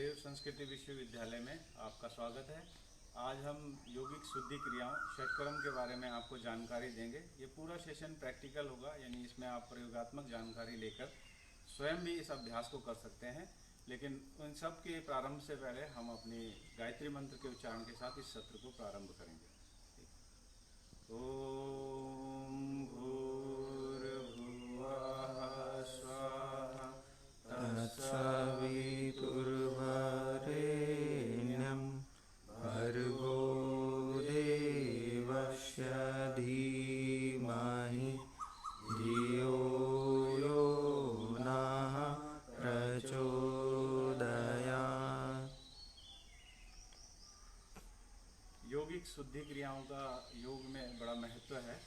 देव संस्कृति विश्वविद्यालय में आपका स्वागत है। आज हम यौगिक शुद्धि क्रियाओं षटकर्म के बारे में आपको जानकारी देंगे। ये पूरा सेशन प्रैक्टिकल होगा, यानी इसमें आप प्रयोगात्मक जानकारी लेकर स्वयं भी इस अभ्यास को कर सकते हैं। लेकिन उन सब के प्रारंभ से पहले हम अपनी गायत्री मंत्र के उच्चारण के साथ इस सत्र को प्रारंभ करेंगे। ओम भूर्भुवः स्वः तत्सवितुर्वरेण्यं भर्गो देवस्य धीमहि धियो यो नः प्रचोदयात्। यौगिक शुद्धि क्रियाओं का योग में बड़ा महत्व है।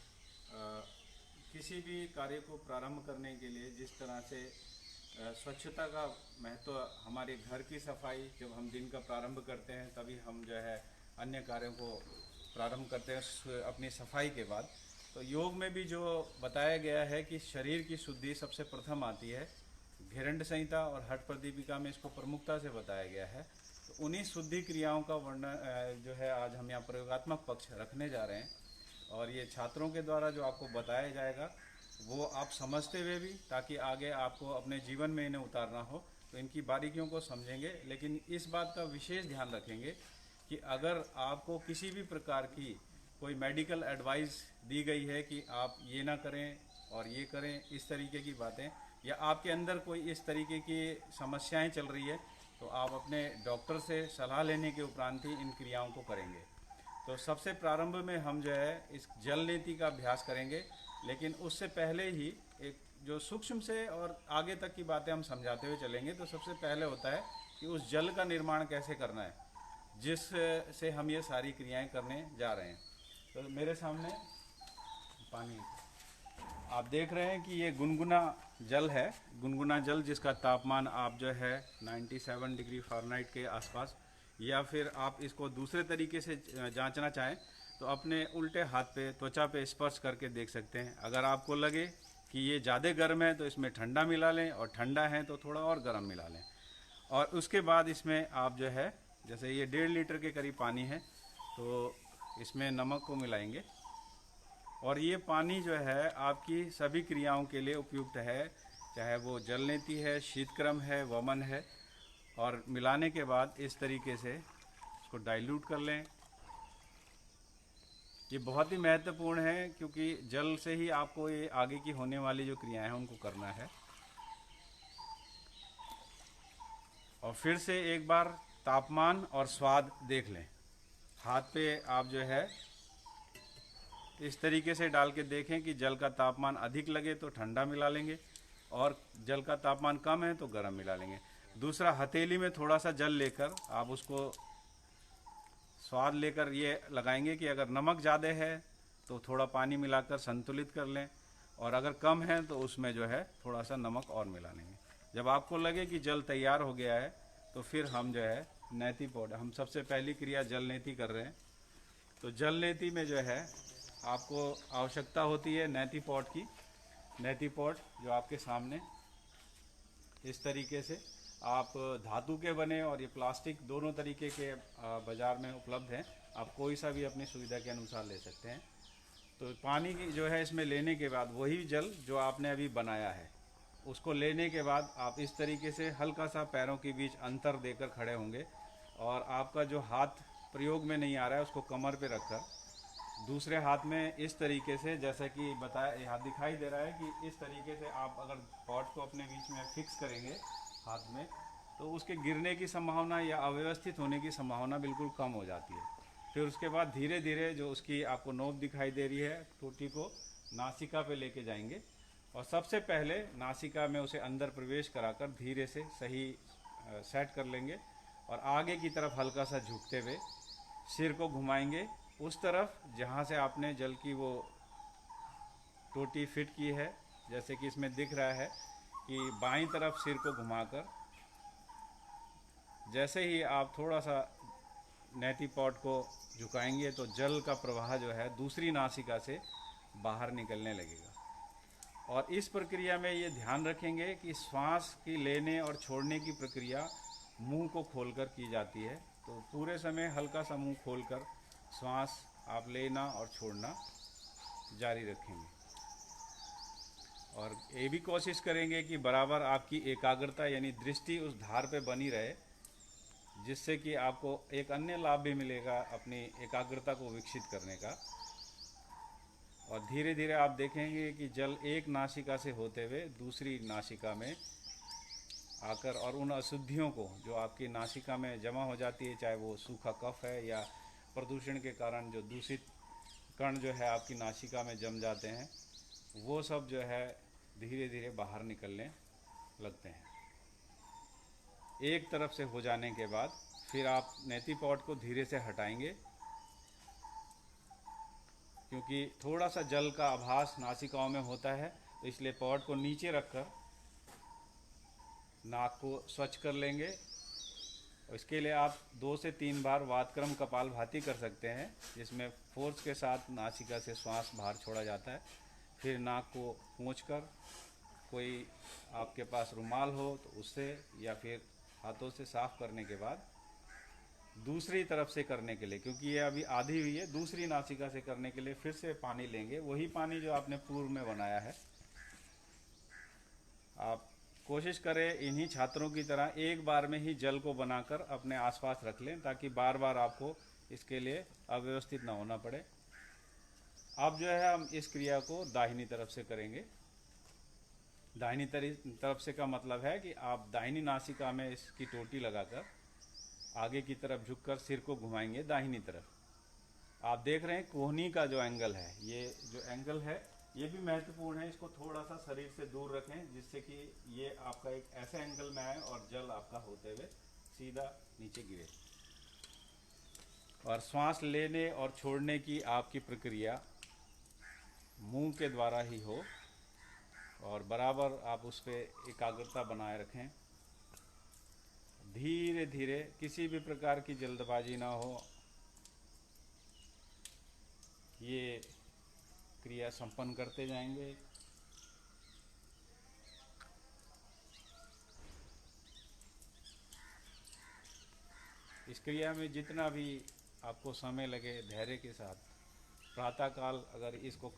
किसी भी कार्य को प्रारंभ करने के लिए जिस तरह से स्वच्छता का महत्व, हमारे घर की सफाई, जब हम दिन का प्रारंभ करते हैं तभी हम जो है अन्य कार्यों को प्रारंभ करते हैं अपनी सफाई के बाद। तो योग में भी जो बताया गया है कि शरीर की शुद्धि सबसे प्रथम आती है। घेरंड संहिता और हठ प्रदीपिका में इसको प्रमुखता से बताया गया है। तो उन्हीं शुद्धि क्रियाओं का वर्णन जो है आज हम यहाँ प्रयोगात्मक पक्ष रखने जा रहे हैं, और ये छात्रों के द्वारा जो आपको बताया जाएगा वो आप समझते हुए भी, ताकि आगे आपको अपने जीवन में इन्हें उतारना हो तो इनकी बारीकियों को समझेंगे। लेकिन इस बात का विशेष ध्यान रखेंगे कि अगर आपको किसी भी प्रकार की कोई मेडिकल एडवाइस दी गई है कि आप ये ना करें और ये करें, इस तरीके की बातें, या आपके अंदर कोई इस तरीके की समस्याएं चल रही है, तो आप अपने डॉक्टर से सलाह लेने के उपरांत ही इन क्रियाओं को करेंगे। तो सबसे प्रारंभ में हम जो है इस जल नीति का अभ्यास करेंगे, लेकिन उससे पहले ही एक जो सूक्ष्म से और आगे तक की बातें हम समझाते हुए चलेंगे। तो सबसे पहले होता है कि उस जल का निर्माण कैसे करना है जिस से हम ये सारी क्रियाएं करने जा रहे हैं। तो मेरे सामने पानी आप देख रहे हैं कि ये गुनगुना जल है। गुनगुना जल जिसका तापमान आप जो है 97 डिग्री फ़ारेनहाइट के आसपास, या फिर आप इसको दूसरे तरीके से जांचना चाहें तो अपने उल्टे हाथ पे त्वचा पे स्पर्श करके देख सकते हैं। अगर आपको लगे कि ये ज़्यादा गर्म है तो इसमें ठंडा मिला लें, और ठंडा है तो थोड़ा और गर्म मिला लें। और उसके बाद इसमें आप जो है, जैसे ये 1.5 लीटर के करीब पानी है, तो इसमें नमक को मिलाएंगे। और ये पानी जो है आपकी सभी क्रियाओं के लिए उपयुक्त है, चाहे वो जल नीति है, शीतक्रम है, वमन है। और मिलाने के बाद इस तरीके से इसको डाइल्यूट कर लें। ये बहुत ही महत्वपूर्ण है, क्योंकि जल से ही आपको ये आगे की होने वाली जो क्रियाएं हैं उनको करना है। और फिर से एक बार तापमान और स्वाद देख लें। हाथ पे आप जो है इस तरीके से डाल के देखें कि जल का तापमान अधिक लगे तो ठंडा मिला लेंगे, और जल का तापमान कम है तो गर्म मिला लेंगे। दूसरा, हथेली में थोड़ा सा जल लेकर आप उसको स्वाद लेकर ये लगाएंगे कि अगर नमक ज़्यादा है तो थोड़ा पानी मिलाकर संतुलित कर लें, और अगर कम है तो उसमें जो है थोड़ा सा नमक और मिला लेंगे। जब आपको लगे कि जल तैयार हो गया है तो फिर हम जो है नेति पॉट, हम सबसे पहली क्रिया जल नेति कर रहे हैं। तो जल नेति में जो है आपको आवश्यकता होती है नेति पॉट की। नेति पॉट जो आपके सामने इस तरीके से, आप धातु के बने और ये प्लास्टिक, दोनों तरीके के बाज़ार में उपलब्ध हैं। आप कोई सा भी अपनी सुविधा के अनुसार ले सकते हैं। तो पानी की जो है इसमें लेने के बाद वही जल जो आपने अभी बनाया है उसको लेने के बाद आप इस तरीके से हल्का सा पैरों के बीच अंतर देकर खड़े होंगे, और आपका जो हाथ प्रयोग में नहीं आ रहा है उसको कमर पे रखकर दूसरे हाथ में इस तरीके से, जैसा कि बताया यहाँ दिखाई दे रहा है कि इस तरीके से आप अगर पॉट को अपने बीच में फिक्स करेंगे हाथ में, तो उसके गिरने की संभावना या अव्यवस्थित होने की संभावना बिल्कुल कम हो जाती है। फिर उसके बाद धीरे धीरे जो उसकी आपको नोक दिखाई दे रही है, टोटी को नासिका पे लेके जाएंगे, और सबसे पहले नासिका में उसे अंदर प्रवेश कराकर धीरे से सही सेट कर लेंगे, और आगे की तरफ हल्का सा झुकते हुए सिर को घुमाएंगे उस तरफ जहाँ से आपने जल की वो टोटी फिट की है। जैसे कि इसमें दिख रहा है कि बाईं तरफ सिर को घुमाकर जैसे ही आप थोड़ा सा नेति पॉट को झुकाएंगे तो जल का प्रवाह जो है दूसरी नासिका से बाहर निकलने लगेगा। और इस प्रक्रिया में ये ध्यान रखेंगे कि श्वास की लेने और छोड़ने की प्रक्रिया मुंह को खोलकर की जाती है। तो पूरे समय हल्का सा मुंह खोलकर श्वास आप लेना और छोड़ना जारी रखेंगे, और ये भी कोशिश करेंगे कि बराबर आपकी एकाग्रता यानी दृष्टि उस धार पे बनी रहे, जिससे कि आपको एक अन्य लाभ भी मिलेगा अपनी एकाग्रता को विकसित करने का। और धीरे धीरे आप देखेंगे कि जल एक नासिका से होते हुए दूसरी नासिका में आकर और उन अशुद्धियों को जो आपकी नासिका में जमा हो जाती है, चाहे वो सूखा कफ है या प्रदूषण के कारण जो दूषित कण जो है आपकी नासिका में जम जाते हैं, वो सब जो है धीरे धीरे बाहर निकलने लगते हैं। एक तरफ से हो जाने के बाद फिर आप नेति पॉट को धीरे से हटाएंगे, क्योंकि थोड़ा सा जल का आभास नासिकाओं में होता है, तो इसलिए पॉट को नीचे रखकर नाक को स्वच्छ कर लेंगे। और इसके लिए आप 2 से 3 बार वातक्रम कपालभाति कर सकते हैं, जिसमें फोर्स के साथ नासिका से श्वास बाहर छोड़ा जाता है। फिर नाक को पोंछकर, कोई आपके पास रुमाल हो तो उससे या फिर हाथों से साफ करने के बाद दूसरी तरफ से करने के लिए, क्योंकि ये अभी आधी हुई है, दूसरी नासिका से करने के लिए फिर से पानी लेंगे, वही पानी जो आपने पूर्व में बनाया है। आप कोशिश करें इन्हीं छात्रों की तरह एक बार में ही जल को बनाकर अपने आसपास रख लें, ताकि बार बार आपको इसके लिए अव्यवस्थित ना होना पड़े। अब जो है हम इस क्रिया को दाहिनी तरफ से करेंगे। दाहिनी तरफ से का मतलब है कि आप दाहिनी नासिका में इसकी टोटी लगाकर आगे की तरफ झुककर सिर को घुमाएंगे दाहिनी तरफ। आप देख रहे हैं कोहनी का जो एंगल है, ये जो एंगल है ये भी महत्वपूर्ण है। इसको थोड़ा सा शरीर से दूर रखें, जिससे कि ये आपका एक ऐसे एंगल में आए और जल आपका होते हुए सीधा नीचे गिरे। और श्वास लेने और छोड़ने की आपकी प्रक्रिया मुंह के द्वारा ही हो, और बराबर आप उस पर एकाग्रता बनाए रखें। धीरे धीरे, किसी भी प्रकार की जल्दबाजी ना हो, ये क्रिया संपन्न करते जाएंगे। इस क्रिया में जितना भी आपको समय लगे धैर्य के साथ, प्रातःकाल अगर इसको,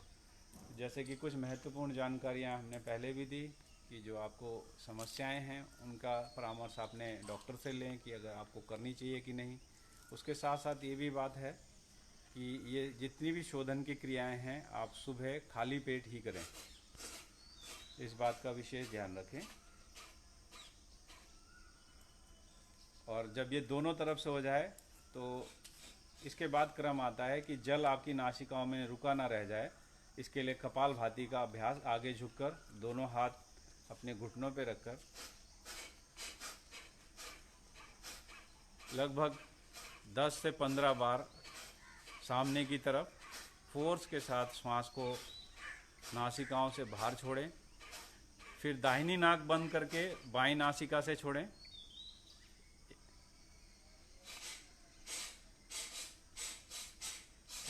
जैसे कि कुछ महत्वपूर्ण जानकारियां हमने पहले भी दी कि जो आपको समस्याएं हैं उनका परामर्श अपने डॉक्टर से लें कि अगर आपको करनी चाहिए कि नहीं। उसके साथ साथ ये भी बात है कि ये जितनी भी शोधन की क्रियाएं हैं आप सुबह खाली पेट ही करें, इस बात का विशेष ध्यान रखें। और जब ये दोनों तरफ से हो जाए तो इसके बाद क्रम आता है कि जल आपकी नासिकाओं में रुका ना रह जाए, इसके लिए कपालभाति का अभ्यास, आगे झुककर दोनों हाथ अपने घुटनों पर रखकर लगभग 10 से 15 बार सामने की तरफ फोर्स के साथ श्वास को नासिकाओं से बाहर छोड़ें। फिर दाहिनी नाक बंद करके बाईं नासिका से छोड़ें।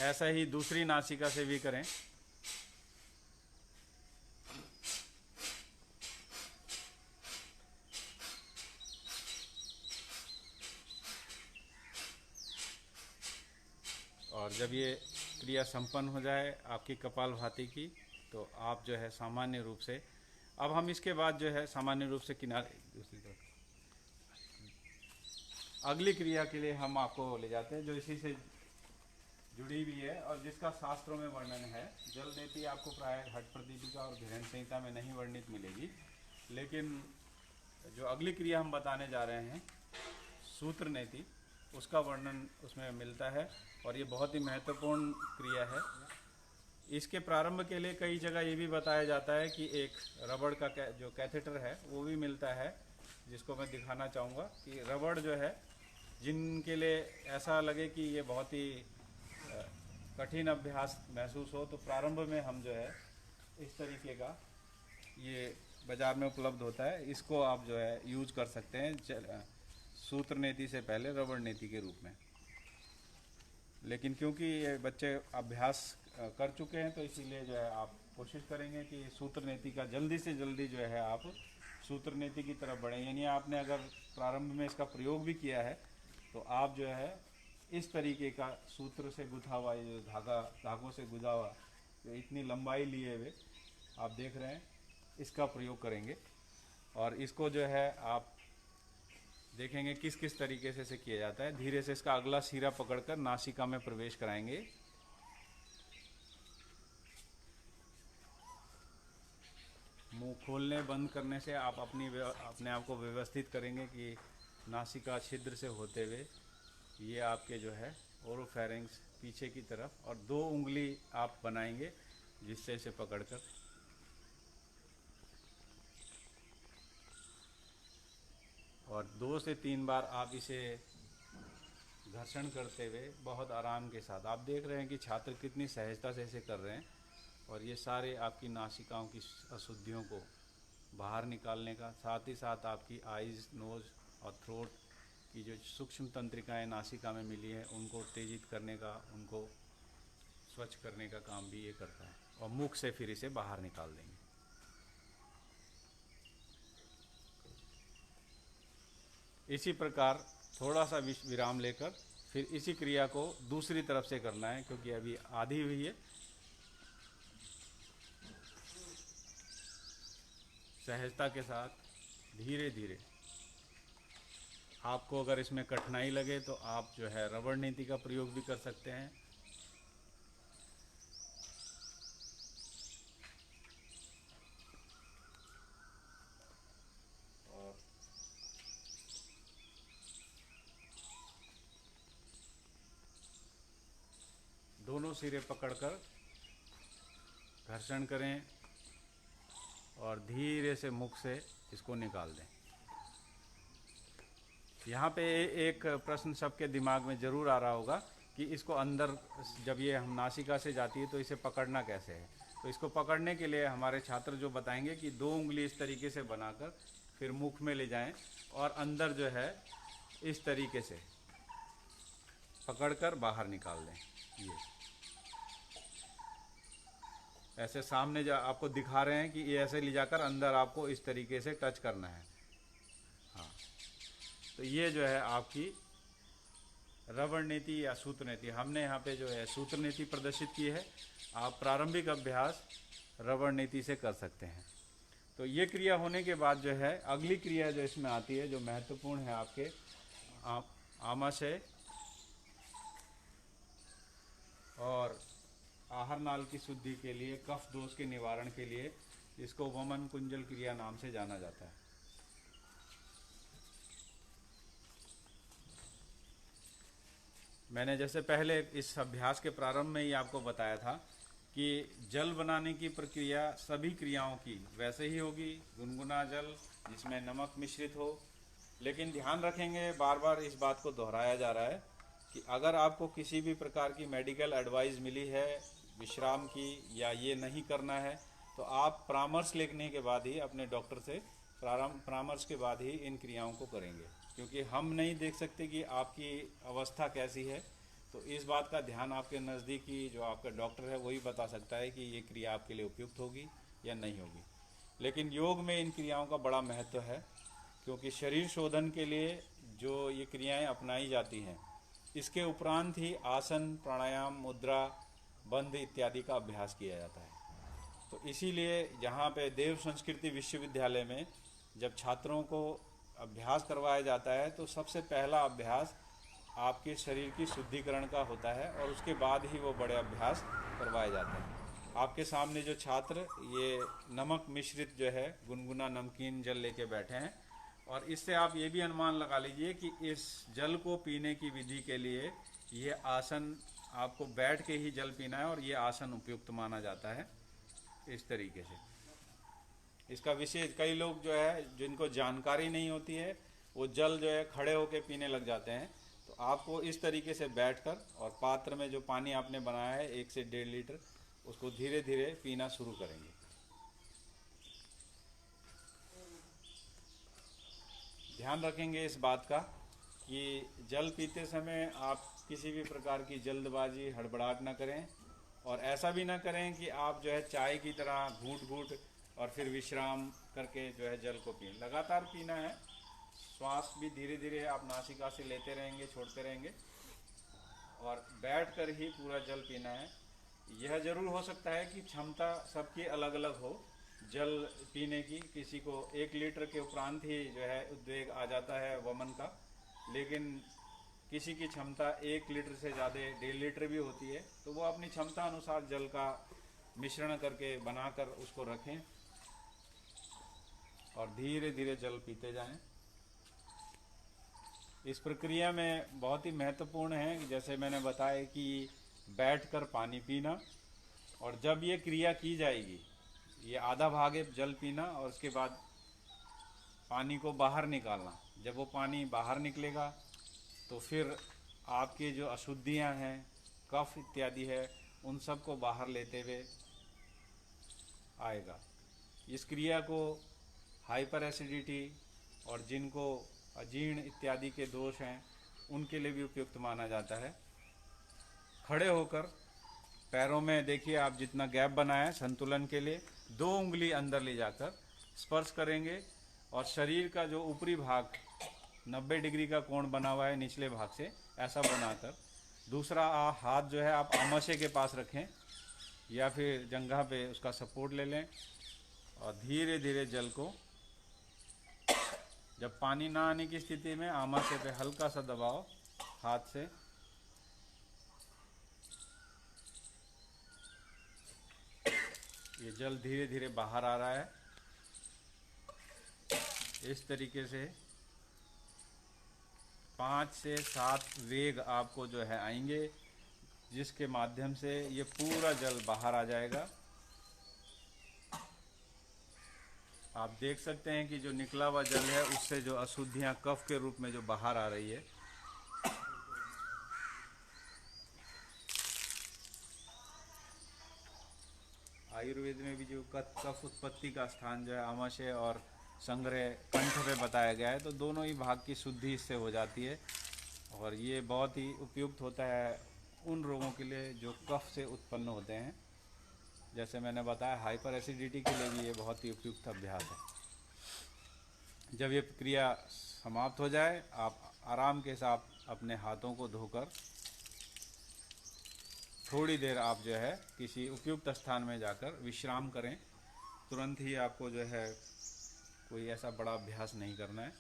ऐसा ही दूसरी नासिका से भी करें। और जब ये क्रिया संपन्न हो जाए आपकी कपालभाति की, तो आप जो है सामान्य रूप से, अब हम इसके बाद जो है सामान्य रूप से किनारे दूसरी तरफ अगली क्रिया के लिए हम आपको ले जाते हैं, जो इसी से जुड़ी हुई है और जिसका शास्त्रों में वर्णन है। जल नेति आपको प्राय घट प्रदीपिका और घृण संहिता में नहीं वर्णित मिलेगी, लेकिन जो अगली क्रिया हम बताने जा रहे हैं सूत्र नेति, उसका वर्णन उसमें मिलता है और ये बहुत ही महत्वपूर्ण क्रिया है। इसके प्रारंभ के लिए कई जगह ये भी बताया जाता है कि एक रबड़ का जो कैथेटर है वो भी मिलता है, जिसको मैं दिखाना चाहूँगा कि रबड़ जो है, जिनके लिए ऐसा लगे कि ये बहुत ही कठिन अभ्यास महसूस हो, तो प्रारंभ में हम जो है इस तरीके का ये बाज़ार में उपलब्ध होता है, इसको आप जो है यूज कर सकते हैं सूत्र नेति से पहले रबड़ नेति के रूप में। लेकिन क्योंकि ये बच्चे अभ्यास कर चुके हैं तो इसीलिए जो है आप कोशिश करेंगे कि सूत्र नेति का जल्दी से जल्दी जो है आप सूत्र नेति की तरफ बढ़ें। यानी आपने अगर प्रारंभ में इसका प्रयोग भी किया है। तो आप जो है इस तरीके का सूत्र से गुथा हुआ, ये जो धागों से गुथा हुआ जो इतनी लंबाई लिए हुए आप देख रहे हैं, इसका प्रयोग करेंगे। और इसको जो है आप देखेंगे किस किस तरीके से इसे किया जाता है। धीरे से इसका अगला सिरा पकड़कर नासिका में प्रवेश कराएंगे। मुंह खोलने बंद करने से आप अपने आप को व्यवस्थित करेंगे कि नासिका छिद्र से होते हुए ये आपके जो है ओरोफेरिंक्स पीछे की तरफ, और 2 उंगली आप बनाएंगे जिससे इसे पकड़कर और 2 से 3 बार आप इसे घर्षण करते हुए बहुत आराम के साथ, आप देख रहे हैं कि छात्र कितनी सहजता से इसे कर रहे हैं। और ये सारे आपकी नासिकाओं की अशुद्धियों को बाहर निकालने का, साथ ही साथ आपकी आइज़, नोज़ और थ्रोट की जो सूक्ष्म तंत्रिकाएं नासिका में मिली हैं उनको उत्तेजित करने का, उनको स्वच्छ करने का काम भी ये करता है। और मुख से फिर इसे बाहर निकाल देंगे। इसी प्रकार थोड़ा सा विराम लेकर फिर इसी क्रिया को दूसरी तरफ से करना है, क्योंकि अभी आधी हुई है। सहजता के साथ धीरे धीरे, आपको अगर इसमें कठिनाई लगे तो आप जो है रबड़ नीति का प्रयोग भी कर सकते हैं। और दोनों सिरे पकड़कर घर्षण करें और धीरे से मुख से इसको निकाल दें। यहाँ पे एक प्रश्न सबके दिमाग में ज़रूर आ रहा होगा कि इसको अंदर, जब ये हम नासिका से जाती है तो इसे पकड़ना कैसे है। तो इसको पकड़ने के लिए हमारे छात्र जो बताएंगे कि 2 उंगली इस तरीके से बनाकर फिर मुख में ले जाएं और अंदर जो है इस तरीके से पकड़कर बाहर निकाल दें। ये ऐसे सामने जो आपको दिखा रहे हैं कि ये ऐसे ले जाकर अंदर आपको इस तरीके से टच करना है। हाँ, तो ये जो है आपकी रबड़ नीति या सूत्र नीति, हमने यहाँ पे जो है सूत्र नीति प्रदर्शित की है। आप प्रारंभिक अभ्यास रबड़ नीति से कर सकते हैं। तो ये क्रिया होने के बाद जो है अगली क्रिया जो इसमें आती है, जो महत्वपूर्ण है आपके आमाशय और आहार नाल की शुद्धि के लिए, कफ दोष के निवारण के लिए, इसको वमन कुंजल क्रिया नाम से जाना जाता है। मैंने जैसे पहले इस अभ्यास के प्रारंभ में ही आपको बताया था कि जल बनाने की प्रक्रिया सभी क्रियाओं की वैसे ही होगी, गुनगुना जल जिसमें नमक मिश्रित हो। लेकिन ध्यान रखेंगे, बार बार इस बात को दोहराया जा रहा है कि अगर आपको किसी भी प्रकार की मेडिकल एडवाइस मिली है विश्राम की, या ये नहीं करना है, तो आप परामर्श लेने के बाद ही अपने डॉक्टर से परामर्श के बाद ही इन क्रियाओं को करेंगे, क्योंकि हम नहीं देख सकते कि आपकी अवस्था कैसी है। तो इस बात का ध्यान आपके नज़दीकी जो आपका डॉक्टर है वही बता सकता है कि ये क्रिया आपके लिए उपयुक्त होगी या नहीं होगी। लेकिन योग में इन क्रियाओं का बड़ा महत्व है, क्योंकि शरीर शोधन के लिए जो ये क्रियाएं अपनाई जाती हैं, इसके उपरांत ही आसन, प्राणायाम, मुद्रा, बंध इत्यादि का अभ्यास किया जाता है। तो इसीलिए यहाँ पे देव संस्कृति विश्वविद्यालय में जब छात्रों को अभ्यास करवाया जाता है तो सबसे पहला अभ्यास आपके शरीर की शुद्धिकरण का होता है, और उसके बाद ही वो बड़े अभ्यास करवाए जाते हैं। आपके सामने जो छात्र ये नमक मिश्रित जो है गुनगुना नमकीन जल लेके बैठे हैं, और इससे आप ये भी अनुमान लगा लीजिए कि इस जल को पीने की विधि के लिए ये आसन, आपको बैठ के ही जल पीना है और ये आसन उपयुक्त माना जाता है। इस तरीके से इसका विशेष, कई लोग जो है जिनको जानकारी नहीं होती है वो जल जो है खड़े होके पीने लग जाते हैं। तो आपको इस तरीके से बैठकर और पात्र में जो पानी आपने बनाया है 1 से 1.5 लीटर, उसको धीरे धीरे पीना शुरू करेंगे। ध्यान रखेंगे इस बात का कि जल पीते समय आप किसी भी प्रकार की जल्दबाजी, हड़बड़ाहट न करें, और ऐसा भी ना करें कि आप जो है चाय की तरह घूंट घूंट और फिर विश्राम करके जो है जल को पिए। लगातार पीना है, श्वास भी धीरे धीरे आप नासिका से लेते रहेंगे, छोड़ते रहेंगे, और बैठ कर ही पूरा जल पीना है। यह जरूर हो सकता है कि क्षमता सबकी अलग अलग हो जल पीने की, किसी को 1 लीटर के उपरांत ही जो है उद्वेग आ जाता है वमन का, लेकिन किसी की क्षमता 1 लीटर से ज़्यादा 1.5 लीटर भी होती है, तो वो अपनी क्षमता अनुसार जल का मिश्रण करके बनाकर उसको रखें और धीरे धीरे जल पीते जाएं। इस प्रक्रिया में बहुत ही महत्वपूर्ण है कि जैसे मैंने बताया कि बैठकर पानी पीना, और जब ये क्रिया की जाएगी, ये आधा भाग है जल पीना और उसके बाद पानी को बाहर निकालना। जब वो पानी बाहर निकलेगा तो फिर आपकी जो अशुद्धियां हैं, कफ इत्यादि है, उन सब को बाहर लेते हुए आएगा। इस क्रिया को हाइपर एसिडिटी और जिनको अजीर्ण इत्यादि के दोष हैं उनके लिए भी उपयुक्त माना जाता है। खड़े होकर पैरों में देखिए आप जितना गैप बनाया है संतुलन के लिए, 2 उंगली अंदर ले जाकर स्पर्श करेंगे और शरीर का जो ऊपरी भाग 90 डिग्री का कोण बना हुआ है निचले भाग से, ऐसा बनाकर दूसरा हाथ जो है आप आमाशय के पास रखें या फिर जंघा पे उसका सपोर्ट ले लें और धीरे धीरे जल को, जब पानी ना आने की स्थिति में आमाशय पे हल्का सा दबाव हाथ से, ये जल धीरे धीरे बाहर आ रहा है। इस तरीके से 5 से 7 वेग आपको जो है आएंगे, जिसके माध्यम से ये पूरा जल बाहर आ जाएगा। आप देख सकते हैं कि जो निकला हुआ जल है उससे जो अशुद्धियां कफ के रूप में जो बाहर आ रही है। आयुर्वेद में भी जो कफ उत्पत्ति का स्थान जो है आमाशय और संग्रह कंठ पे बताया गया है, तो दोनों ही भाग की शुद्धि इससे हो जाती है और ये बहुत ही उपयुक्त होता है उन रोगों के लिए जो कफ से उत्पन्न होते हैं। जैसे मैंने बताया हाइपर एसिडिटी के लिए भी ये बहुत ही उपयुक्त अभ्यास है। जब ये क्रिया समाप्त हो जाए, आप आराम के साथ अपने हाथों को धोकर थोड़ी देर आप जो है किसी उपयुक्त स्थान में जाकर विश्राम करें। तुरंत ही आपको जो है कोई ऐसा बड़ा अभ्यास नहीं करना है।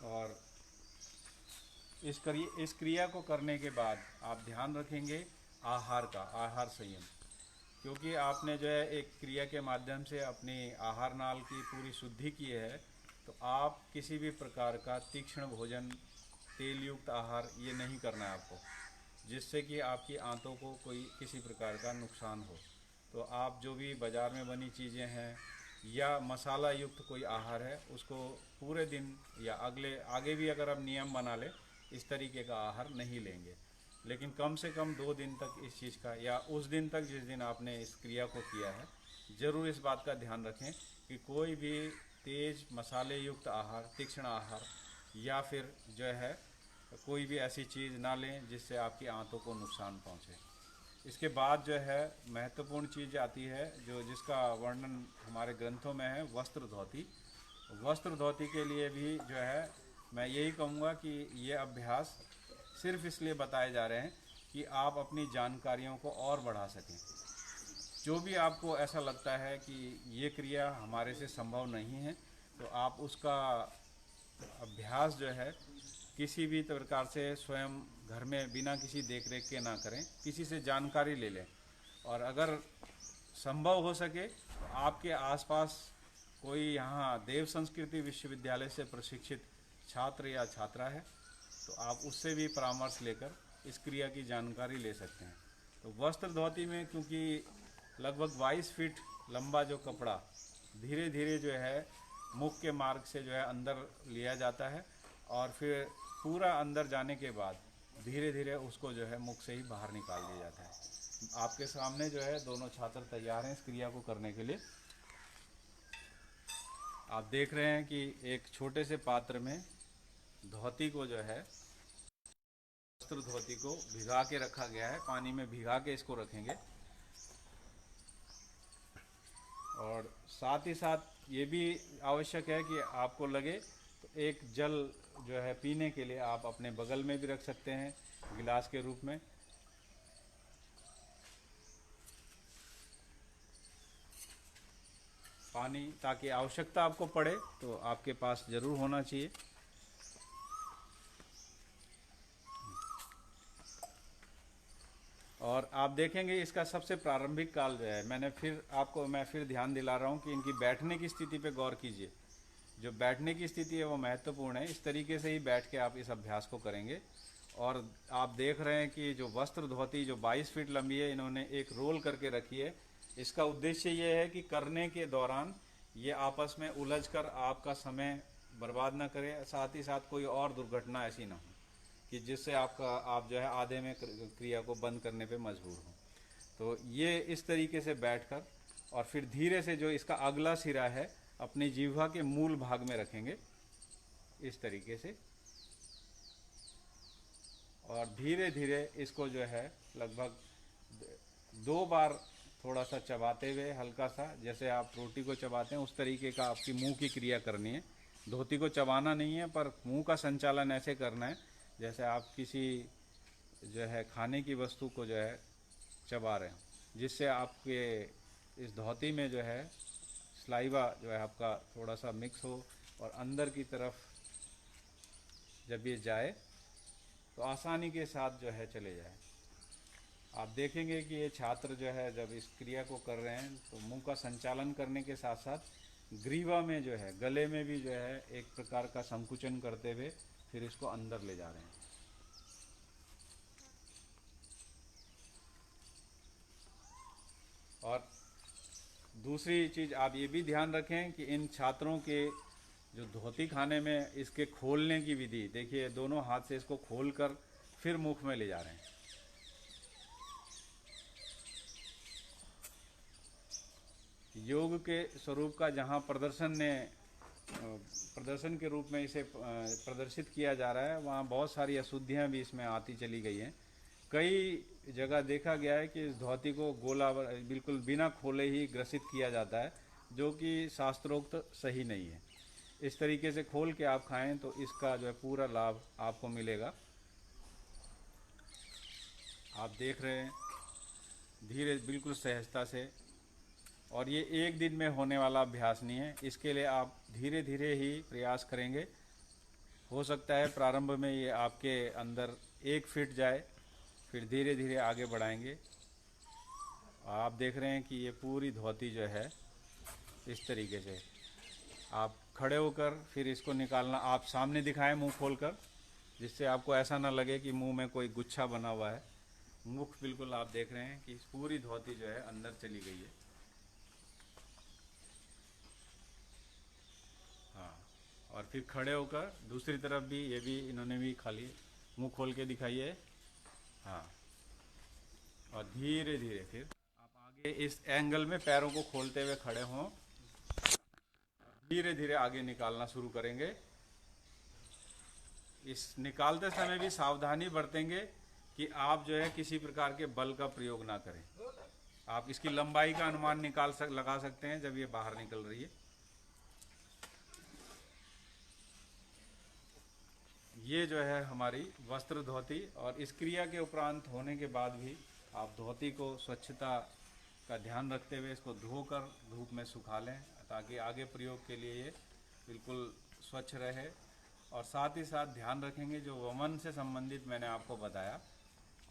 और इस क्रिया को करने के बाद आप ध्यान रखेंगे आहार का, आहार संयम, क्योंकि आपने जो है एक क्रिया के माध्यम से अपनी आहार नाल की पूरी शुद्धि की है, तो आप किसी भी प्रकार का तीक्ष्ण भोजन, तेल युक्त आहार ये नहीं करना है आपको, जिससे कि आपकी आंतों को कोई किसी प्रकार का नुकसान हो। तो आप जो भी बाज़ार में बनी चीज़ें हैं या मसाला युक्त कोई आहार है, उसको पूरे दिन या आगे भी अगर आप नियम बना लें, इस तरीके का आहार नहीं लेंगे। लेकिन कम से कम 2 दिन तक इस चीज़ का, या उस दिन तक जिस दिन आपने इस क्रिया को किया है, ज़रूर इस बात का ध्यान रखें कि कोई भी तेज़ मसाले युक्त आहार, तीक्ष्ण आहार या फिर जो है कोई भी ऐसी चीज़ ना लें जिससे आपकी आंतों को नुकसान पहुंचे। इसके बाद जो है महत्वपूर्ण चीज़ आती है जिसका वर्णन हमारे ग्रंथों में है, वस्त्र धोती। वस्त्र धोती के लिए भी जो है मैं यही कहूँगा कि ये अभ्यास सिर्फ इसलिए बताए जा रहे हैं कि आप अपनी जानकारियों को और बढ़ा सकें। जो भी आपको ऐसा लगता है कि ये क्रिया हमारे से संभव नहीं है, तो आप उसका अभ्यास जो है किसी भी प्रकार से स्वयं घर में बिना किसी देख रेख के ना करें, किसी से जानकारी ले लें। और अगर संभव हो सके तो आपके आसपास कोई यहाँ देव संस्कृति विश्वविद्यालय से प्रशिक्षित छात्र या छात्रा है, तो आप उससे भी परामर्श लेकर इस क्रिया की जानकारी ले सकते हैं। तो वस्त्र धोती में क्योंकि लगभग 22 फीट लंबा जो कपड़ा धीरे धीरे जो है मुख के मार्ग से जो है अंदर लिया जाता है और फिर पूरा अंदर जाने के बाद धीरे धीरे उसको जो है मुख से ही बाहर निकाल दिया जाता है। आपके सामने जो है दोनों छात्र तैयार हैं इस क्रिया को करने के लिए। आप देख रहे हैं कि एक छोटे से पात्र में धोती को जो है, वस्त्र धोती को भिगा के रखा गया है, पानी में भिगा के इसको रखेंगे। और साथ ही साथ ये भी आवश्यक है कि आपको लगे तो एक जल जो है पीने के लिए आप अपने बगल में भी रख सकते हैं गिलास के रूप में। पानी ताकि आवश्यकता आपको पड़े तो आपके पास ज़रूर होना चाहिए। और आप देखेंगे इसका सबसे प्रारंभिक काल जो है, मैं फिर ध्यान दिला रहा हूँ कि इनकी बैठने की स्थिति पे गौर कीजिए। जो बैठने की स्थिति है वो महत्वपूर्ण है। इस तरीके से ही बैठ के आप इस अभ्यास को करेंगे। और आप देख रहे हैं कि जो वस्त्र धोती जो 22 फीट लंबी है, इन्होंने एक रोल करके रखी है। इसका उद्देश्य ये है कि करने के दौरान ये आपस में उलझकर आपका समय बर्बाद ना करे, साथ ही साथ कोई और दुर्घटना ऐसी ना हो कि जिससे आप जो है आधे में क्रिया को बंद करने पे मजबूर हो। तो ये इस तरीके से बैठकर और फिर धीरे से जो इसका अगला सिरा है अपनी जीह्वा के मूल भाग में रखेंगे इस तरीके से, और धीरे धीरे इसको जो है लगभग 2 बार थोड़ा सा चबाते हुए, हल्का सा जैसे आप रोटी को चबाते हैं उस तरीके का आपकी मुंह की क्रिया करनी है। धोती को चबाना नहीं है पर मुंह का संचालन ऐसे करना है जैसे आप किसी जो है खाने की वस्तु को जो है चबा रहे हैं, जिससे आपके इस धोती में जो है स्लाइवा जो है आपका थोड़ा सा मिक्स हो और अंदर की तरफ जब ये जाए तो आसानी के साथ जो है चले जाए। आप देखेंगे कि ये छात्र जो है जब इस क्रिया को कर रहे हैं तो मुंह का संचालन करने के साथ साथ ग्रीवा में जो है, गले में भी जो है एक प्रकार का संकुचन करते हुए फिर इसको अंदर ले जा रहे हैं। और दूसरी चीज़ आप ये भी ध्यान रखें कि इन छात्रों के जो धोती खाने में इसके खोलने की विधि देखिए, दोनों हाथ से इसको खोलकर फिर मुख में ले जा रहे हैं। योग के स्वरूप का जहाँ प्रदर्शन के रूप में इसे प्रदर्शित किया जा रहा है, वहाँ बहुत सारी अशुद्धियाँ भी इसमें आती चली गई हैं। कई जगह देखा गया है कि इस धोती को गोला बिल्कुल बिना खोले ही ग्रसित किया जाता है, जो कि शास्त्रोक्त सही नहीं है। इस तरीके से खोल के आप खाएं तो इसका जो है पूरा लाभ आपको मिलेगा। आप देख रहे हैं धीरे बिल्कुल सहजता से, और ये एक दिन में होने वाला अभ्यास नहीं है। इसके लिए आप धीरे धीरे ही प्रयास करेंगे। हो सकता है प्रारंभ में ये आपके अंदर 1 फीट जाए, फिर धीरे धीरे आगे बढ़ाएंगे। आप देख रहे हैं कि ये पूरी धोती जो है इस तरीके से आप खड़े होकर फिर इसको निकालना, आप सामने दिखाएं मुंह खोलकर, जिससे आपको ऐसा ना लगे कि मुंह में कोई गुच्छा बना हुआ है। मुख बिल्कुल आप देख रहे हैं कि पूरी धोती जो है अंदर चली गई है। हाँ, और फिर खड़े होकर दूसरी तरफ भी ये भी इन्होंने भी खाली मुंह खोल के दिखाई है। हाँ, और धीरे धीरे फिर आप आगे इस एंगल में पैरों को खोलते हुए खड़े हों, धीरे धीरे आगे निकालना शुरू करेंगे। इस निकालते समय भी सावधानी बरतेंगे कि आप जो है किसी प्रकार के बल का प्रयोग ना करें। आप इसकी लंबाई का अनुमान लगा सकते हैं जब ये बाहर निकल रही है। ये जो है हमारी वस्त्र धोती, और इस क्रिया के उपरांत होने के बाद भी आप धोती को स्वच्छता का ध्यान रखते हुए इसको धोकर धूप में सुखा लें, ताकि आगे प्रयोग के लिए ये बिल्कुल स्वच्छ रहे। और साथ ही साथ ध्यान रखेंगे जो वमन से संबंधित मैंने आपको बताया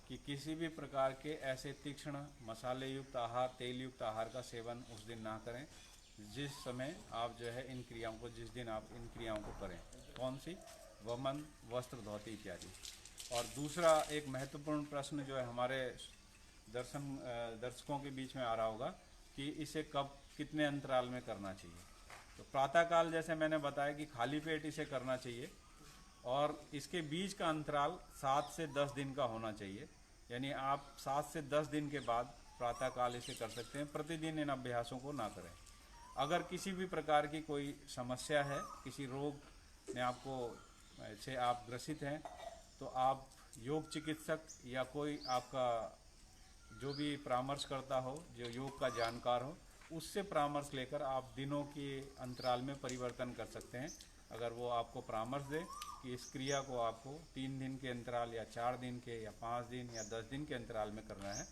कि किसी भी प्रकार के ऐसे तीक्ष्ण मसाले युक्त आहार, तेल युक्त आहार का सेवन उस दिन ना करें जिस समय आप जो है इन क्रियाओं को, जिस दिन आप इन क्रियाओं को करें। कौन सी? वमन, वस्त्र धोती इत्यादि। और दूसरा एक महत्वपूर्ण प्रश्न जो है हमारे दर्शकों के बीच में आ रहा होगा कि इसे कब, कितने अंतराल में करना चाहिए। तो प्रातःकाल जैसे मैंने बताया कि खाली पेट इसे करना चाहिए, और इसके बीच का अंतराल 7 से 10 दिन का होना चाहिए। यानी आप 7 से 10 दिन के बाद प्रातःकाल इसे कर सकते हैं। प्रतिदिन इन अभ्यासों को ना करें। अगर किसी भी प्रकार की कोई समस्या है, किसी रोग ने आपको से आप ग्रसित हैं, तो आप योग चिकित्सक या कोई आपका जो भी परामर्श करता हो, जो योग का जानकार हो, उससे परामर्श लेकर आप दिनों के अंतराल में परिवर्तन कर सकते हैं। अगर वो आपको परामर्श दे कि इस क्रिया को आपको 3 दिन के अंतराल या 4 दिन के या 5 दिन या 10 दिन के अंतराल में करना है,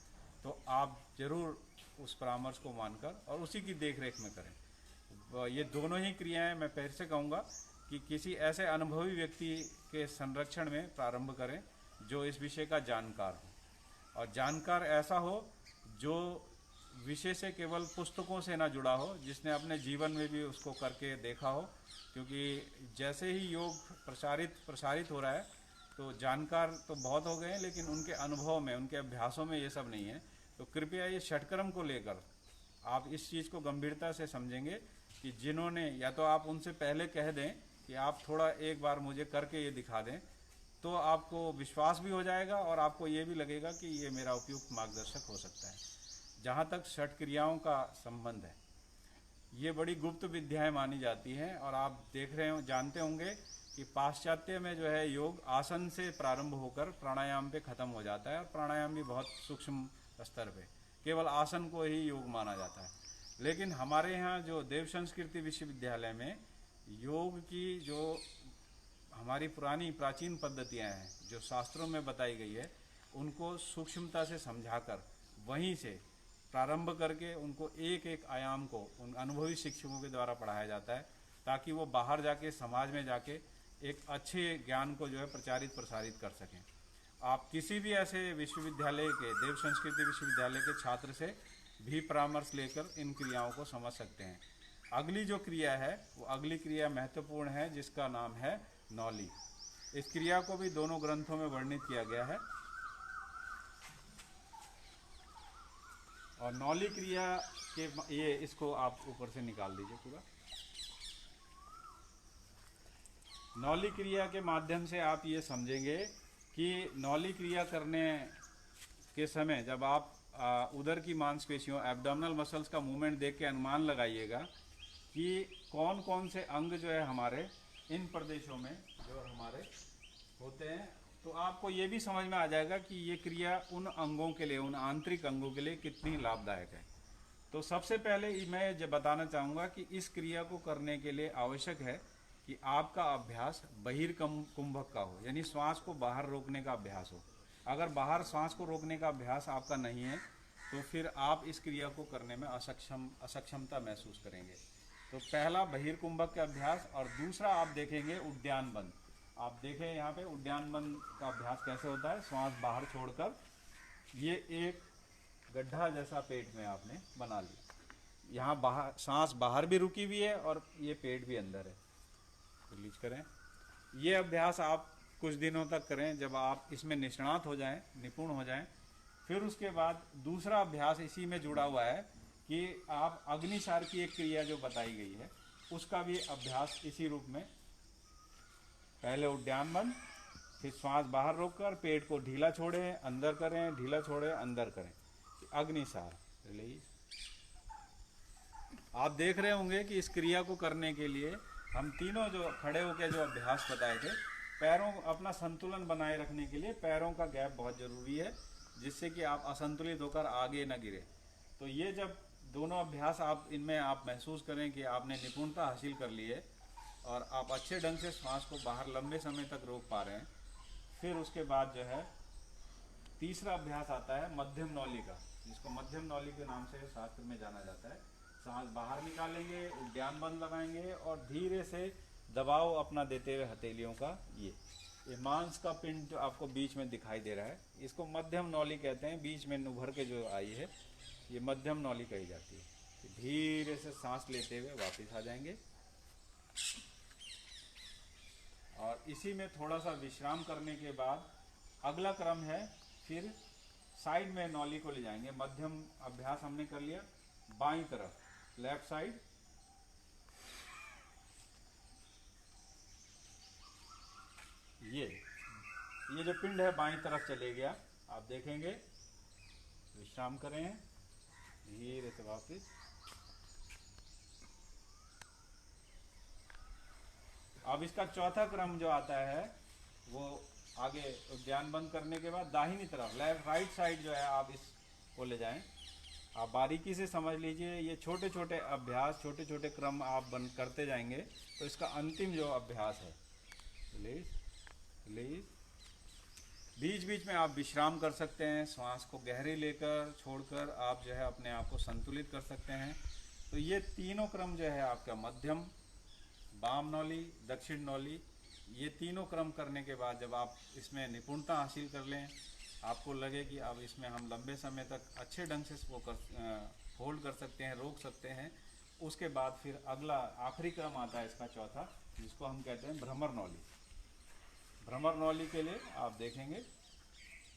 तो आप ज़रूर उस परामर्श को मानकर और उसी की देखरेख में करें। ये दोनों ही क्रियाएं मैं फिर से कहूँगा कि किसी ऐसे अनुभवी व्यक्ति के संरक्षण में प्रारंभ करें जो इस विषय का जानकार हो, और जानकार ऐसा हो जो विषय से केवल पुस्तकों से ना जुड़ा हो, जिसने अपने जीवन में भी उसको करके देखा हो। क्योंकि जैसे ही योग प्रसारित हो रहा है तो जानकार तो बहुत हो गए हैं, लेकिन उनके अनुभव में, उनके अभ्यासों में ये सब नहीं है। तो कृपया ये षटक्रम को लेकर आप इस चीज़ को गंभीरता से समझेंगे कि जिन्होंने, या तो आप उनसे पहले कह दें कि आप थोड़ा एक बार मुझे करके ये दिखा दें, तो आपको विश्वास भी हो जाएगा और आपको ये भी लगेगा कि ये मेरा उपयुक्त मार्गदर्शक हो सकता है। जहाँ तक षट क्रियाओं का संबंध है, ये बड़ी गुप्त विद्याएं मानी जाती हैं, और आप देख रहे हो, जानते होंगे कि पाश्चात्य में जो है योग आसन से प्रारंभ होकर प्राणायाम पे ख़त्म हो जाता है, और प्राणायाम भी बहुत सूक्ष्म स्तर पे, केवल आसन को ही योग माना जाता है। लेकिन हमारे यहाँ जो देव संस्कृति विश्वविद्यालय में योग की जो हमारी पुरानी प्राचीन पद्धतियाँ हैं जो शास्त्रों में बताई गई है, उनको सूक्ष्मता से समझाकर वहीं से प्रारंभ करके उनको एक एक आयाम को उन अनुभवी शिक्षकों के द्वारा पढ़ाया जाता है, ताकि वो बाहर जाके समाज में जाके एक अच्छे ज्ञान को जो है प्रसारित कर सकें। आप किसी भी ऐसे विश्वविद्यालय के, देव संस्कृति विश्वविद्यालय के छात्र से भी परामर्श लेकर इन क्रियाओं को समझ सकते हैं। अगली जो क्रिया है वो अगली क्रिया महत्वपूर्ण है, जिसका नाम है नौली। इस क्रिया को भी दोनों ग्रंथों में वर्णित किया गया है, और नौली क्रिया के ये इसको आप ऊपर से निकाल दीजिए पूरा। नौली क्रिया के माध्यम से आप ये समझेंगे कि नौली क्रिया करने के समय जब आप उदर की मांसपेशियों, एब्डोमिनल मसल्स का मूवमेंट देख के अनुमान लगाइएगा कि कौन कौन से अंग जो है हमारे इन प्रदेशों में जो हमारे होते हैं, तो आपको ये भी समझ में आ जाएगा कि ये क्रिया उन अंगों के लिए, उन आंतरिक अंगों के लिए कितनी लाभदायक है। तो सबसे पहले मैं जो बताना चाहूँगा कि इस क्रिया को करने के लिए आवश्यक है कि आपका अभ्यास बहिर्कुंभक का हो, यानी श्वास को बाहर रोकने का अभ्यास हो। अगर बाहर श्वास को रोकने का अभ्यास आपका नहीं है तो फिर आप इस क्रिया को करने में असक्षमता महसूस करेंगे। तो पहला बहिर्कुंभक का अभ्यास, और दूसरा आप देखेंगे उद्यान बंद। आप देखें यहाँ पे उद्यान बंद का अभ्यास कैसे होता है। श्वास बाहर छोड़कर ये एक गड्ढा जैसा पेट में आपने बना लिया, यहाँ बाहर सांस बाहर भी रुकी हुई है और ये पेट भी अंदर है। रिलीज करें। ये अभ्यास आप कुछ दिनों तक करें, जब आप इसमें निष्णात हो जाएं, निपुण हो जाएं। फिर उसके बाद दूसरा अभ्यास इसी में जुड़ा हुआ है कि आप अग्निसार की एक क्रिया जो बताई गई है उसका भी अभ्यास इसी रूप में, पहले उद्यान बंद, फिर श्वास बाहर रोककर पेट को ढीला छोड़ें, अंदर करें, ढीला छोड़ें, अंदर करें, अग्निसार रिलीज। आप देख रहे होंगे कि इस क्रिया को करने के लिए हम तीनों जो खड़े होकर जो अभ्यास बताए थे, पैरों अपना संतुलन बनाए रखने के लिए पैरों का गैप बहुत ज़रूरी है, जिससे कि आप असंतुलित होकर आगे न गिरे। तो ये जब दोनों अभ्यास आप इनमें आप महसूस करें कि आपने निपुणता हासिल कर ली है और आप अच्छे ढंग से श्वास को बाहर लंबे समय तक रोक पा रहे हैं, फिर उसके बाद जो है तीसरा अभ्यास आता है मध्यम नौली का, जिसको मध्यम नौली के नाम से शास्त्र में जाना जाता है। सांस बाहर निकालेंगे, उद्यान बंद लगाएंगे और धीरे से दबाव अपना देते हुए हथेलियों का ये मांस का पिंड जो आपको बीच में दिखाई दे रहा है, इसको मध्यम नौली कहते हैं। बीच में उभर के जो आई है ये मध्यम नौली कही जाती है। धीरे से सांस लेते हुए वापस आ जाएंगे और इसी में थोड़ा सा विश्राम करने के बाद अगला क्रम है, फिर साइड में नौली को ले जाएंगे। मध्यम अभ्यास हमने कर लिया, बाईं तरफ लेफ्ट साइड, ये जो पिंड है बाईं तरफ चले गया। आप देखेंगे, विश्राम करें धीरे से वापस। अब इसका चौथा क्रम जो आता है वो आगे उद्यान बंद करने के बाद दाहिनी तरफ लेफ्ट राइट साइड जो है आप इसको ले जाएं। आप बारीकी से समझ लीजिए, ये छोटे छोटे अभ्यास, छोटे छोटे क्रम आप बन करते जाएंगे तो इसका अंतिम जो अभ्यास है, रिलीज रिलीज, बीच बीच में आप विश्राम कर सकते हैं, श्वास को गहरी लेकर छोड़कर आप जो है अपने आप को संतुलित कर सकते हैं। तो ये तीनों क्रम जो है आपका मध्यम, वाम नौली, दक्षिण नौली, ये तीनों क्रम करने के बाद जब आप इसमें निपुणता हासिल कर लें, आपको लगे कि अब इसमें हम लंबे समय तक अच्छे ढंग से वो होल्ड कर सकते हैं, रोक सकते हैं, उसके बाद फिर अगला आखिरी क्रम आता है इसका चौथा, जिसको हम कहते हैं भ्रमर नौली। भ्रमर नौली के लिए आप देखेंगे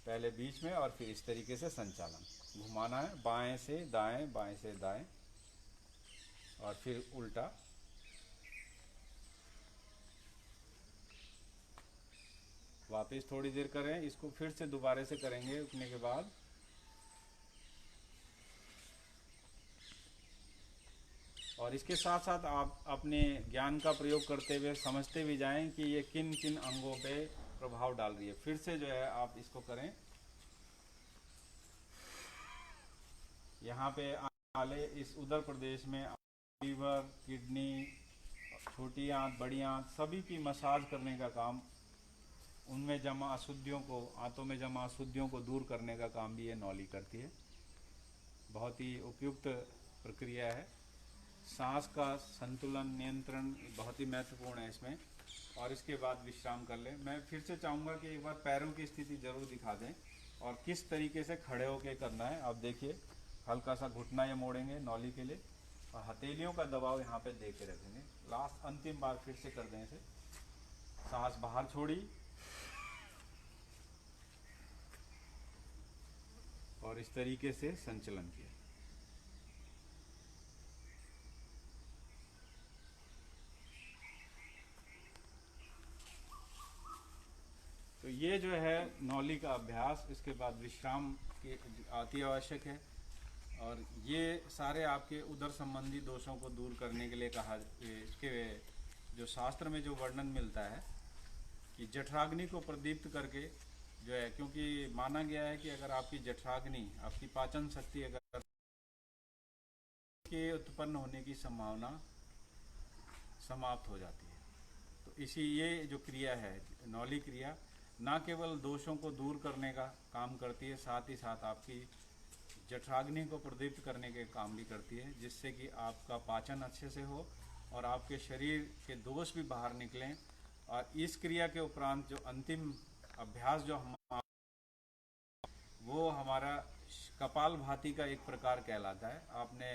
पहले बीच में और फिर इस तरीके से संचालन घुमाना है, बाएं से दाएं, बाएं से दाएं, और फिर उल्टा। वापस थोड़ी देर करें, इसको फिर से दोबारा से करेंगे उठने के बाद। और इसके साथ साथ आप अपने ज्ञान का प्रयोग करते हुए समझते भी जाएं कि ये किन किन अंगों पे प्रभाव डाल रही है। फिर से जो है आप इसको करें। यहाँ पे आले इस उत्तर प्रदेश में लीवर, किडनी, छोटी आंत, बड़ी आंत, सभी की मसाज करने का काम, उनमें जमा अशुद्धियों को, आंतों में जमा अशुद्धियों को दूर करने का काम भी ये नौली करती है। बहुत ही उपयुक्त प्रक्रिया है। सांस का संतुलन, नियंत्रण बहुत ही महत्वपूर्ण है इसमें। और इसके बाद विश्राम कर लें। मैं फिर से चाहूँगा कि एक बार पैरों की स्थिति जरूर दिखा दें और किस तरीके से खड़े होकर करना है। आप देखिए, हल्का सा घुटना ये मोड़ेंगे नौली के लिए और हथेलियों का दबाव यहाँ पे दे के रखेंगे। लास्ट अंतिम बार फिर से कर दें इसे। सांस बाहर छोड़ी और इस तरीके से संचलन किया। तो ये जो है नौली का अभ्यास, इसके बाद विश्राम की अति आवश्यक है। और ये सारे आपके उदर संबंधी दोषों को दूर करने के लिए कहा, इसके जो शास्त्र में जो वर्णन मिलता है कि जठराग्नि को प्रदीप्त करके जो है, क्योंकि माना गया है कि अगर आपकी जठराग्नि, आपकी पाचन शक्ति अगर के उत्पन्न होने की संभावना समाप्त हो जाती है। तो इसी ये जो क्रिया है नौली क्रिया, ना केवल दोषों को दूर करने का काम करती है, साथ ही साथ आपकी जठराग्नि को प्रदीप्त करने के काम भी करती है, जिससे कि आपका पाचन अच्छे से हो और आपके शरीर के दोष भी बाहर निकलें। और इस क्रिया के उपरांत जो अंतिम अभ्यास जो हम, वो हमारा कपालभाति का एक प्रकार कहलाता है। आपने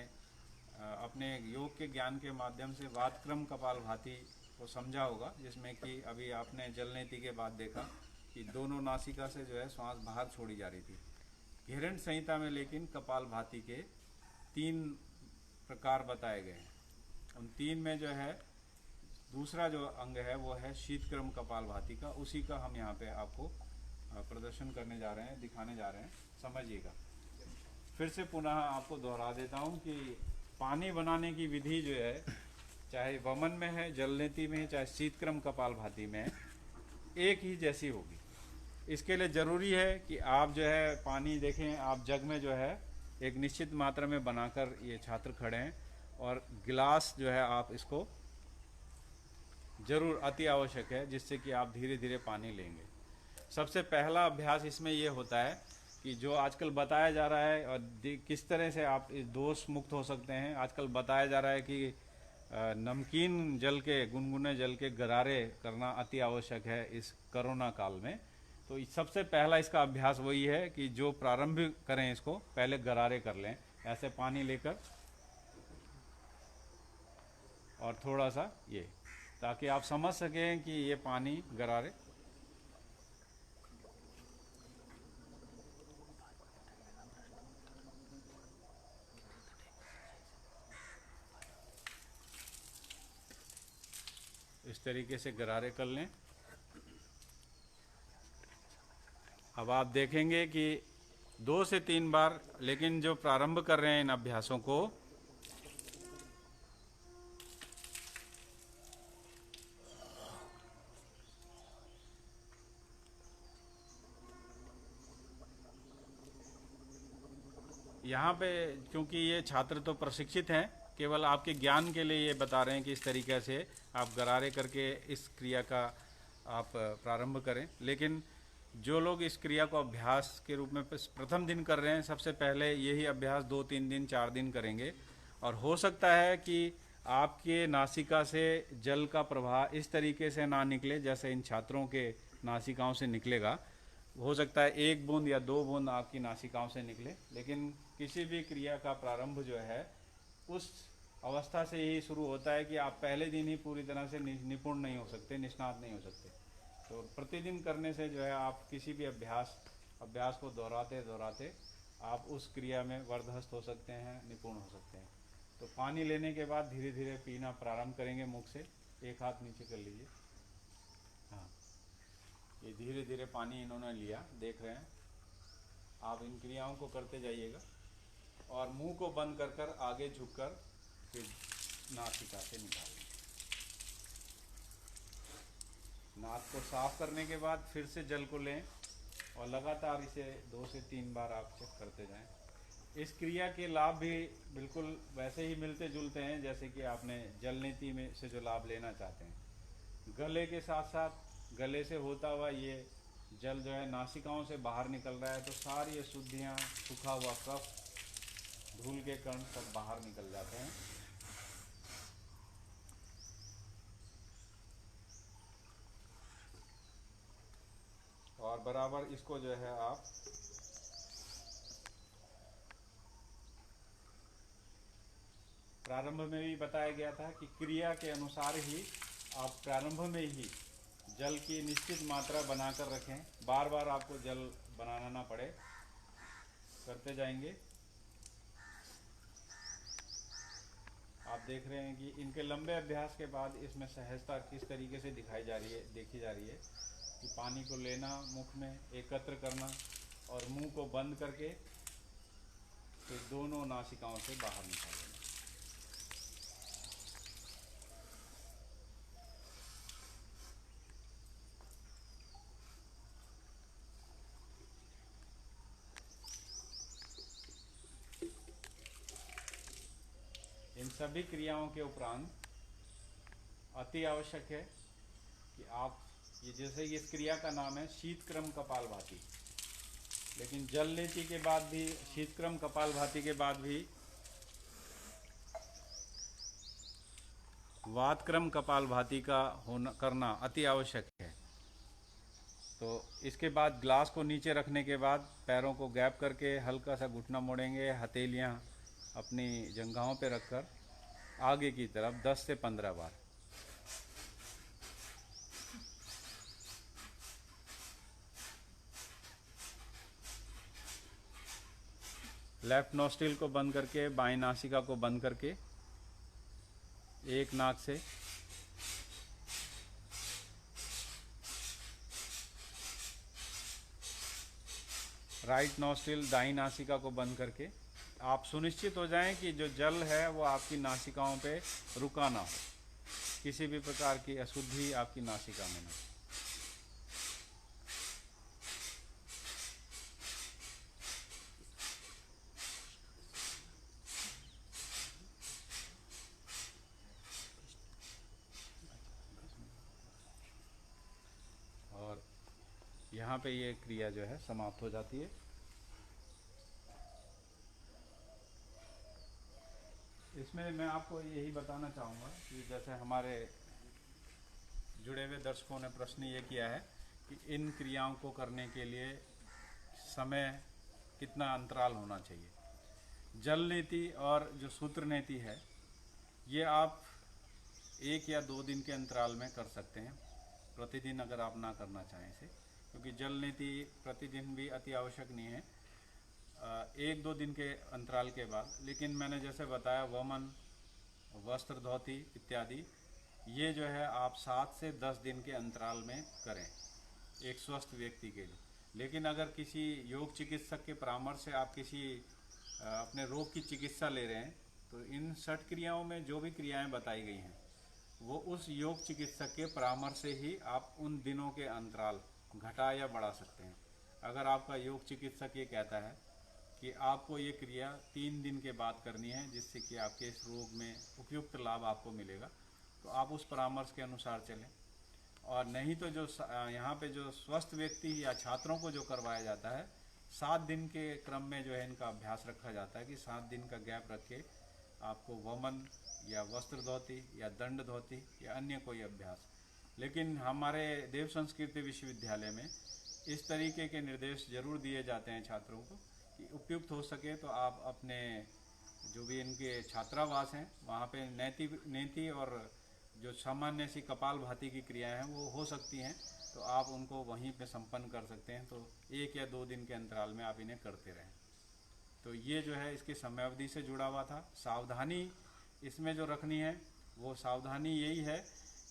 अपने योग के ज्ञान के माध्यम से वातक्रम कपालभाति को समझा होगा, जिसमें कि अभी आपने जलनेति के बाद देखा कि दोनों नासिका से जो है श्वास बाहर छोड़ी जा रही थी। घेरंड संहिता में लेकिन कपालभाति के 3 प्रकार बताए गए हैं। उन 3 में जो है दूसरा जो अंग है वो है शीतक्रम कपालभाति का। उसी का हम यहाँ पे आपको प्रदर्शन करने जा रहे हैं, दिखाने जा रहे हैं, समझिएगा। फिर से पुनः आपको दोहरा देता हूँ कि पानी बनाने की विधि जो है, चाहे वमन में है, जलनेति में है, चाहे शीतक्रम कपालभाति में है, एक ही जैसी होगी। इसके लिए ज़रूरी है कि आप जो है पानी देखें, आप जग में जो है एक निश्चित मात्रा में बनाकर ये छात्र खड़े हैं और गिलास जो है आप इसको जरूर अति आवश्यक है, जिससे कि आप धीरे धीरे पानी लेंगे। सबसे पहला अभ्यास इसमें ये होता है कि जो आजकल बताया जा रहा है और किस तरह से आप इस दोष मुक्त हो सकते हैं। आजकल बताया जा रहा है कि नमकीन जल के, गुनगुने जल के गरारे करना अति आवश्यक है इस कोरोना काल में। तो सबसे पहला इसका अभ्यास वही है कि जो प्रारंभ करें, इसको पहले गरारे कर लें, ऐसे पानी लेकर और थोड़ा सा ये, ताकि आप समझ सकें कि ये पानी गरारे। इस तरीके से गरारे कर लें। अब आप देखेंगे कि 2 से 3 बार, लेकिन जो प्रारंभ कर रहे हैं इन अभ्यासों को, यहाँ पे क्योंकि ये छात्र तो प्रशिक्षित हैं, केवल आपके ज्ञान के लिए ये बता रहे हैं कि इस तरीके से आप गरारे करके इस क्रिया का आप प्रारंभ करें। लेकिन जो लोग इस क्रिया को अभ्यास के रूप में प्रथम दिन कर रहे हैं, सबसे पहले यही अभ्यास 2-3 दिन 4 दिन करेंगे, और हो सकता है कि आपके नासिका से जल का प्रवाह इस तरीके से ना निकले जैसे इन छात्रों के नासिकाओं से निकलेगा। हो सकता है 1 बूंद या 2 बूंद आपकी नासिकाओं से निकले, लेकिन किसी भी क्रिया का प्रारंभ जो है उस अवस्था से ही शुरू होता है कि आप पहले दिन ही पूरी तरह से निपुण नहीं हो सकते, निष्णात नहीं हो सकते। तो प्रतिदिन करने से जो है आप किसी भी अभ्यास को दोहराते दोहराते आप उस क्रिया में वर्धस्त हो सकते हैं, निपुण हो सकते हैं। तो पानी लेने के बाद धीरे धीरे पीना प्रारंभ करेंगे मुख से। एक हाथ नीचे कर लीजिए। हाँ, ये धीरे धीरे पानी इन्होंने लिया, देख रहे हैं आप। इन क्रियाओं को करते जाइएगा और मुंह को बंद कर कर आगे झुककर फिर नासिका से निकालें। नाक को साफ करने के बाद फिर से जल को लें और लगातार इसे 2 से 3 बार आप चेक करते जाएं। इस क्रिया के लाभ भी बिल्कुल वैसे ही मिलते जुलते हैं जैसे कि आपने जल नीति में से जो लाभ लेना चाहते हैं। गले के साथ साथ गले से होता हुआ ये जल जो है नासिकाओं से बाहर निकल रहा है, तो सारी अशुद्धियाँ, सूखा हुआ कफ, धूल के कण सब बाहर निकल जाते हैं। और बराबर इसको जो है आप प्रारंभ में भी बताया गया था कि क्रिया के अनुसार ही आप प्रारंभ में ही जल की निश्चित मात्रा बनाकर रखें, बार बार आपको जल बनाना ना पड़े, करते जाएंगे। आप देख रहे हैं कि इनके लंबे अभ्यास के बाद इसमें सहजता किस तरीके से देखी जा रही है कि पानी को लेना, मुख में एकत्र करना और मुंह को बंद करके फिर दोनों नासिकाओं से बाहर निकाल देना। इन सभी क्रियाओं के उपरांत अति आवश्यक है कि आप ये, जैसे इस क्रिया का नाम है शीतक्रम कपालभाति, लेकिन जल नीति के बाद भी, शीतक्रम कपालभाति के बाद भी वातक्रम कपालभाति का करना अति आवश्यक है। तो इसके बाद ग्लास को नीचे रखने के बाद पैरों को गैप करके हल्का सा घुटना मोड़ेंगे, हथेलियां अपनी जंघाओं पे रखकर आगे की तरफ 10 से 15 बार। लेफ्ट नोस्ट्रिल को बंद करके, बाएं नासिका को बंद करके एक नाक से राइट नोस्ट्रिल, दाईं नासिका को बंद करके आप सुनिश्चित हो जाएं कि जो जल है वो आपकी नासिकाओं पे रुका ना हो, किसी भी प्रकार की अशुद्धि आपकी नासिका में ना हो। और यहाँ पे ये क्रिया जो है समाप्त हो जाती है। इसमें मैं आपको यही बताना चाहूँगा कि जैसे हमारे जुड़े हुए दर्शकों ने प्रश्न ये किया है कि इन क्रियाओं को करने के लिए समय कितना अंतराल होना चाहिए। जल नीति और जो सूत्र नीति है ये आप 1 या 2 दिन के अंतराल में कर सकते हैं, प्रतिदिन अगर आप ना करना चाहें इसे, क्योंकि जल नीति प्रतिदिन भी अति आवश्यक नहीं है, 1-2 दिन के अंतराल के बाद। लेकिन मैंने जैसे बताया वमन, वस्त्र धोती इत्यादि ये जो है आप 7 से 10 दिन के अंतराल में करें एक स्वस्थ व्यक्ति के लिए। लेकिन अगर किसी योग चिकित्सक के परामर्श से आप किसी अपने रोग की चिकित्सा ले रहे हैं तो इन 60 क्रियाओं में जो भी क्रियाएं बताई गई हैं वो उस योग चिकित्सक के परामर्श से ही आप उन दिनों के अंतराल घटा या बढ़ा सकते हैं। अगर आपका योग चिकित्सक ये कहता है कि आपको ये क्रिया 3 दिन के बाद करनी है, जिससे कि आपके इस रोग में उपयुक्त लाभ आपको मिलेगा। तो आप उस परामर्श के अनुसार चलें। और नहीं तो जो यहाँ पे जो स्वस्थ व्यक्ति या छात्रों को जो करवाया जाता है, 7 दिन के क्रम में जो है इनका अभ्यास रखा जाता है कि 7 दिन का गैप रख के आपको वमन या वस्त्र धोती या दंड धोती या अन्य कोई अभ्यास। लेकिन हमारे देव संस्कृति विश्वविद्यालय में इस तरीके के निर्देश जरूर दिए जाते हैं छात्रों को कि उपयुक्त हो सके तो आप अपने जो भी इनके छात्रावास हैं वहाँ पे नेति और जो सामान्य सी कपालभाति की क्रियाएं हैं वो हो सकती हैं, तो आप उनको वहीं पे संपन्न कर सकते हैं। तो 1 या 2 दिन के अंतराल में आप इन्हें करते रहें। तो ये जो है इसकी समयावधि से जुड़ा हुआ था। सावधानी इसमें जो रखनी है वो सावधानी यही है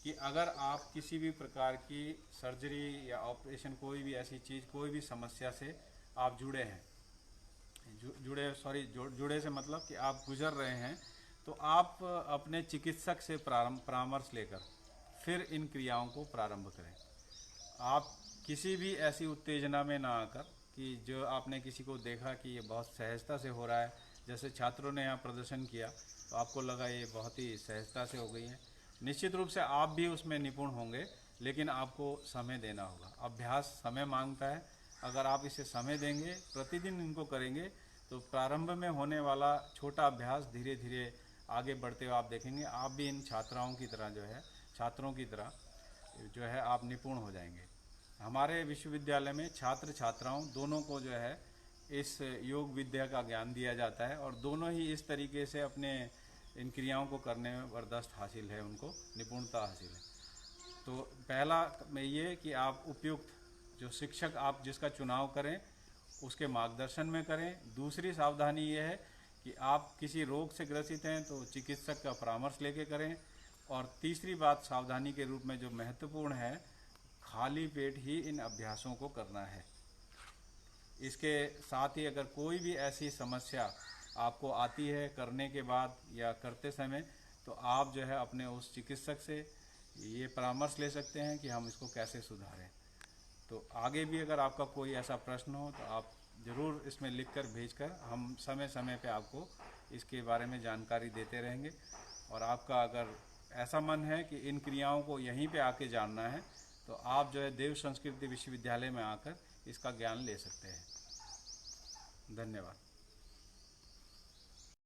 कि अगर आप किसी भी प्रकार की सर्जरी या ऑपरेशन, कोई भी ऐसी चीज़, कोई भी समस्या से आप जुड़े हैं, जुड़े से मतलब कि आप गुजर रहे हैं, तो आप अपने चिकित्सक से परामर्श लेकर फिर इन क्रियाओं को प्रारंभ करें। आप किसी भी ऐसी उत्तेजना में ना आकर कि जो आपने किसी को देखा कि ये बहुत सहजता से हो रहा है, जैसे छात्रों ने यहाँ प्रदर्शन किया तो आपको लगा ये बहुत ही सहजता से हो गई है। निश्चित रूप से आप भी उसमें निपुण होंगे, लेकिन आपको समय देना होगा। अभ्यास समय मांगता है। अगर आप इसे समय देंगे, प्रतिदिन इनको करेंगे, तो प्रारंभ में होने वाला छोटा अभ्यास धीरे धीरे आगे बढ़ते हुए आप देखेंगे आप भी इन छात्रों की तरह जो है आप निपुण हो जाएंगे। हमारे विश्वविद्यालय में छात्र छात्राओं दोनों को जो है इस योग विद्या का ज्ञान दिया जाता है और दोनों ही इस तरीके से अपने इन क्रियाओं को करने में वरदस्त हासिल है, उनको निपुणता हासिल है। तो पहला में ये कि आप उपयुक्त जो शिक्षक आप जिसका चुनाव करें उसके मार्गदर्शन में करें। दूसरी सावधानी ये है कि आप किसी रोग से ग्रसित हैं तो चिकित्सक का परामर्श लेके करें। और तीसरी बात सावधानी के रूप में जो महत्वपूर्ण है, खाली पेट ही इन अभ्यासों को करना है। इसके साथ ही अगर कोई भी ऐसी समस्या आपको आती है करने के बाद या करते समय, तो आप जो है अपने उस चिकित्सक से ये परामर्श ले सकते हैं कि हम इसको कैसे सुधारें। तो आगे भी अगर आपका कोई ऐसा प्रश्न हो तो आप ज़रूर इसमें लिखकर भेजकर हम समय समय पे आपको इसके बारे में जानकारी देते रहेंगे। और आपका अगर ऐसा मन है कि इन क्रियाओं को यहीं पे आके जानना है, तो आप जो है देव संस्कृति विश्वविद्यालय में आकर इसका ज्ञान ले सकते हैं। धन्यवाद।